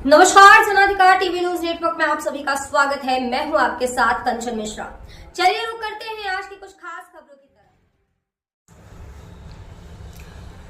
नमस्कार, जनाधिकार TV news network में आप सभी का स्वागत है। मैं हूं आपके साथ कंचन मिश्रा। चलिए रुक करते हैं आज की कुछ खास खबरों की तरफ।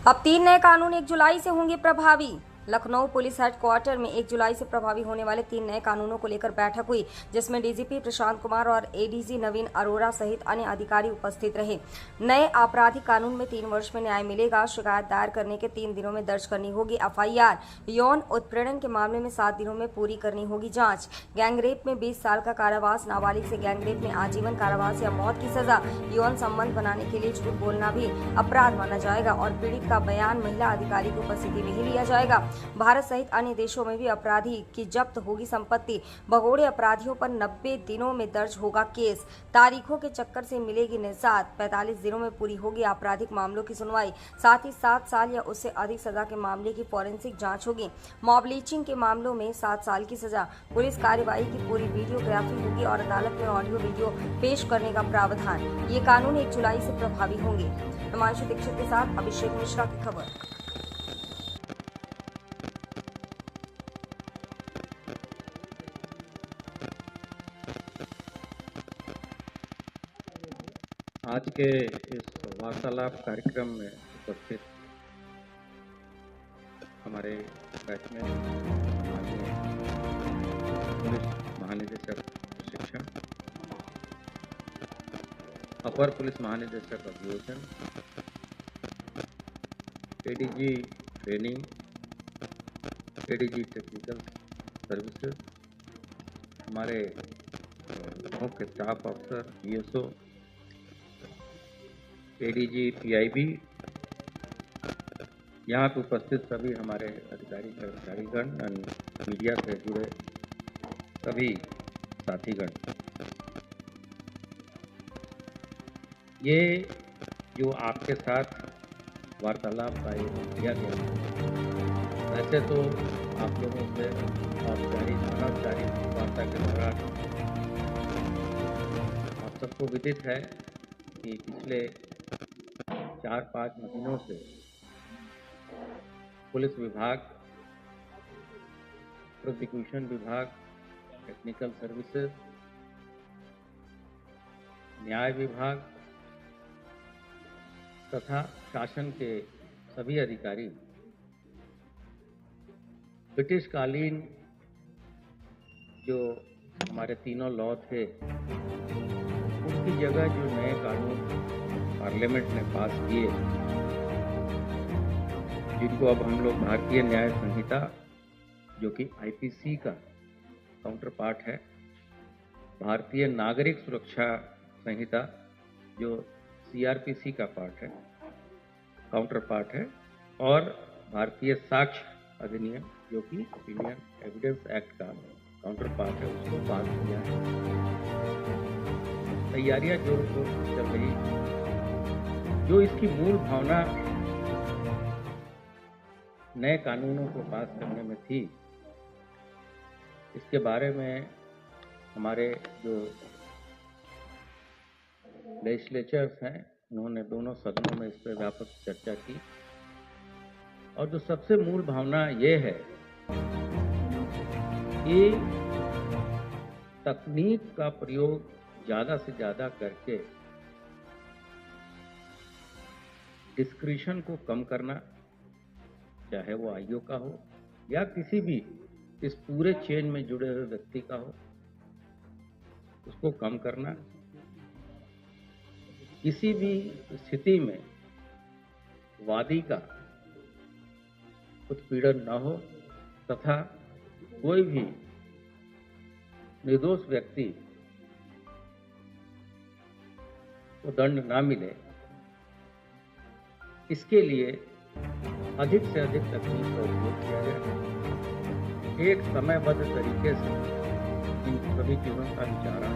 अब 3 नए कानून 1 जुलाई से होंगे प्रभावी। लखनऊ पुलिस हेडक्वार्टर में 1 जुलाई से प्रभावी होने वाले 3 नए कानूनों को लेकर बैठक हुई, जिसमें डीजीपी प्रशांत कुमार और एडीजी नवीन अरोड़ा सहित अन्य अधिकारी उपस्थित रहे। नए आपराधिक कानून में 3 वर्ष में न्याय मिलेगा। शिकायत दायर करने के 3 दिनों में दर्ज करनी होगी एफआईआर। यौन उत्पीड़न के मामले में 7 दिनों में पूरी करनी होगी जांच। गैंगरेप में 20 साल का कारावास, नाबालिग से गैंगरेप में आजीवन कारावास या मौत की सजा। यौन संबंध बनाने के लिए झूठ बोलना भी अपराध माना जाएगा और पीड़ित का बयान महिला अधिकारी की उपस्थिति में ही लिया जाएगा। भारत सहित अन्य देशों में भी अपराधी की जब्त होगी संपत्ति। भगोड़े अपराधियों पर 90 दिनों में दर्ज होगा केस। तारीखों के चक्कर से मिलेगी निजात। 45 दिनों में पूरी होगी आपराधिक मामलों की सुनवाई। साथ ही 7 साल या उससे अधिक सजा के मामले की फॉरेंसिक जांच होगी। मॉब लिंचिंग के मामलों में 7 साल की सजा। पुलिस कार्यवाही की पूरी वीडियोग्राफी होगी और अदालत में ऑडियो वीडियो पेश करने का प्रावधान। ये कानून 1 जुलाई से प्रभावी होंगे। हिमांशु दीक्षित के साथ अभिषेक मिश्रा की खबर। आज के इस वार्तालाप कार्यक्रम में उपस्थित हमारे बैठमेंट माननीय पुलिस महानिदेशक प्रशिक्षण, अपर पुलिस महानिदेशक अभियोजन, ADG training, ADG technical services, हमारे मुख्य स्टाफ अफसर जीएसओ, एडीजी पीआईबी, यहाँ पे उपस्थित सभी हमारे अधिकारी कर्मचारीगण और मीडिया से जुड़े सभी साथीगण, ये जो आपके साथ वार्तालाप का किया गया, वैसे तो आप लोगों से अनौपचारिक वार्ता के दौरान आप सबको विदित है कि पिछले 4-5 महीनों से पुलिस विभाग, प्रोसिक्यूशन विभाग, टेक्निकल सर्विसेज, न्याय विभाग तथा शासन के सभी अधिकारी ब्रिटिशकालीन जो हमारे तीनों लॉ थे, उसकी जगह जो नए कानून पार्लियामेंट ने पास किए, जिनको अब हम लोग भारतीय न्याय संहिता, जो कि आईपीसी का काउंटर पार्ट है, भारतीय नागरिक सुरक्षा संहिता जो सीआरपीसी का पार्ट है, काउंटर पार्ट है, और भारतीय साक्ष्य अधिनियम जो कि इंडियन एविडेंस एक्ट का काउंटर पार्ट है, उसको पास किया है। तैयारियां जोर शोर से चल रही। जो इसकी मूल भावना नए कानूनों को पास करने में थी, इसके बारे में हमारे जो लेजिस्लेचर्स हैं, उन्होंने दोनों सदनों में इस पर व्यापक चर्चा की। और जो सबसे मूल भावना ये है कि तकनीक का प्रयोग ज़्यादा से ज़्यादा करके डिस्क्रिशन को कम करना, चाहे वो आईओ का हो या किसी भी इस पूरे चेन में जुड़े हुए व्यक्ति का हो, उसको कम करना। किसी भी स्थिति में वादी का उत्पीड़न न हो तथा कोई भी निर्दोष व्यक्ति को दंड ना मिले, इसके लिए अधिक से अधिक तकनीक का उपयोग किया जाए। एक समयबद्ध तरीके से इन सभी चीज़ों का विचारण,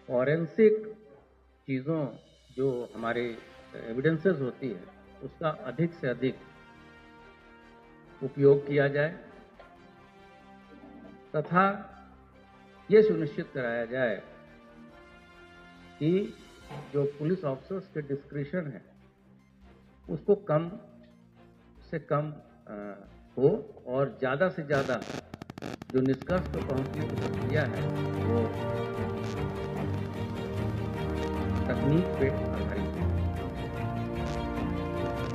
फॉरेंसिक चीज़ों जो हमारे एविडेंसेस होती है, उसका अधिक से अधिक उपयोग किया जाए तथा ये सुनिश्चित कराया जाए कि जो पुलिस ऑफिसर्स के डिस्क्रिशन है उसको कम से कम हो और ज़्यादा से ज़्यादा जो निष्कर्ष पर पहुंचने की प्रक्रिया है वो तकनीक पे आधारित है।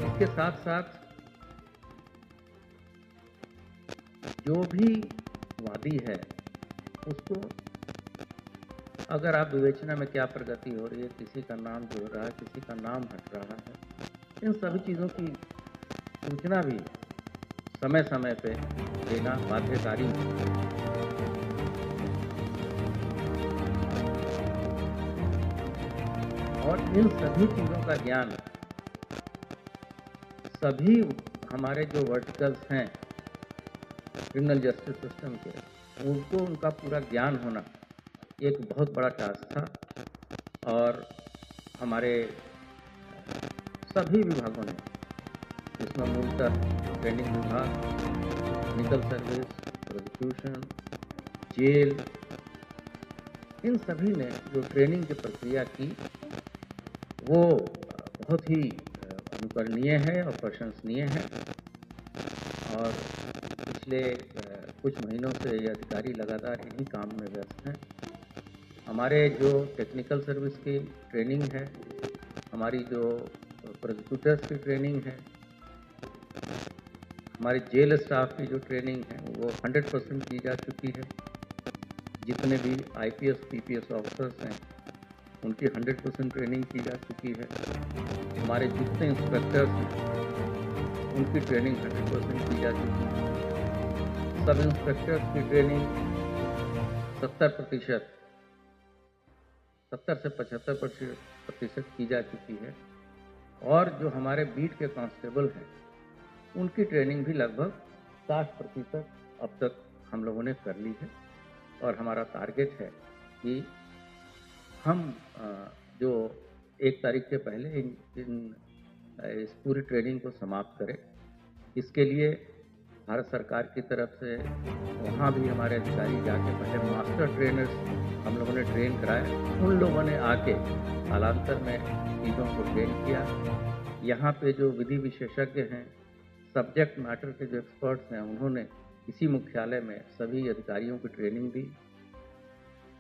इसके साथ साथ जो भी वादी है उसको अगर आप विवेचना में क्या प्रगति हो रही है, किसी का नाम जुड़ रहा है, किसी का नाम हट रहा है, इन सभी चीज़ों की सूचना भी समय समय पे देना बाध्यकारी है। और इन सभी चीज़ों का ज्ञान सभी हमारे जो वर्टिकल्स हैं क्रिमिनल जस्टिस सिस्टम के, उनको उनका पूरा ज्ञान होना एक बहुत बड़ा टास्क था। और हमारे सभी विभागों ने, इसमें मूलतः ट्रेनिंग विभाग, टेक्निकल सर्विस, प्रोसिक्यूशन, जेल, इन सभी ने जो ट्रेनिंग की प्रक्रिया की वो बहुत ही अनुकरणीय है और प्रशंसनीय है। और पिछले कुछ महीनों से ये अधिकारी लगातार इन्हीं काम में व्यस्त हैं। हमारे जो टेक्निकल सर्विस की ट्रेनिंग है, हमारी जो प्रोसिक्यूटर्स की ट्रेनिंग है, हमारे जेल स्टाफ की जो ट्रेनिंग है वो 100% की जा चुकी है। जितने भी IPS PPS ऑफिसर्स हैं उनकी 100% ट्रेनिंग की जा चुकी है। हमारे जितने इंस्पेक्टर्स हैं उनकी ट्रेनिंग 100% की जा चुकी है। सब इंस्पेक्टर्स की ट्रेनिंग 70% से 75% की जा चुकी है। और जो हमारे बीट के कांस्टेबल हैं उनकी ट्रेनिंग भी लगभग 60% अब तक हम लोगों ने कर ली है। और हमारा टारगेट है कि हम जो 1 तारीख के पहले इस पूरी ट्रेनिंग को समाप्त करें। इसके लिए भारत सरकार की तरफ से वहाँ भी हमारे अधिकारी जाके पहले मास्टर ट्रेनर्स हम लोगों ने ट्रेन कराए। उन लोगों ने आके कालांतर में चीज़ों को ट्रेन किया। यहाँ पे जो विधि विशेषज्ञ हैं, सब्जेक्ट मैटर के जो एक्सपर्ट्स हैं, उन्होंने इसी मुख्यालय में सभी अधिकारियों की ट्रेनिंग दी।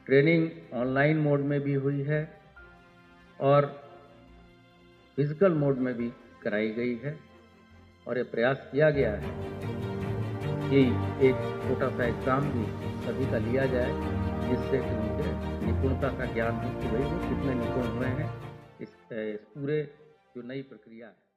ट्रेनिंग ऑनलाइन मोड में भी हुई है और फिजिकल मोड में भी कराई गई है। और ये प्रयास किया गया है कि एक छोटा सा एग्ज़ाम भी सभी का लिया जाए, जिससे कि उनके निपुणता का ज्ञान हो कि भाई वो कितने निपुण हुए हैं इस पूरे जो नई प्रक्रिया है।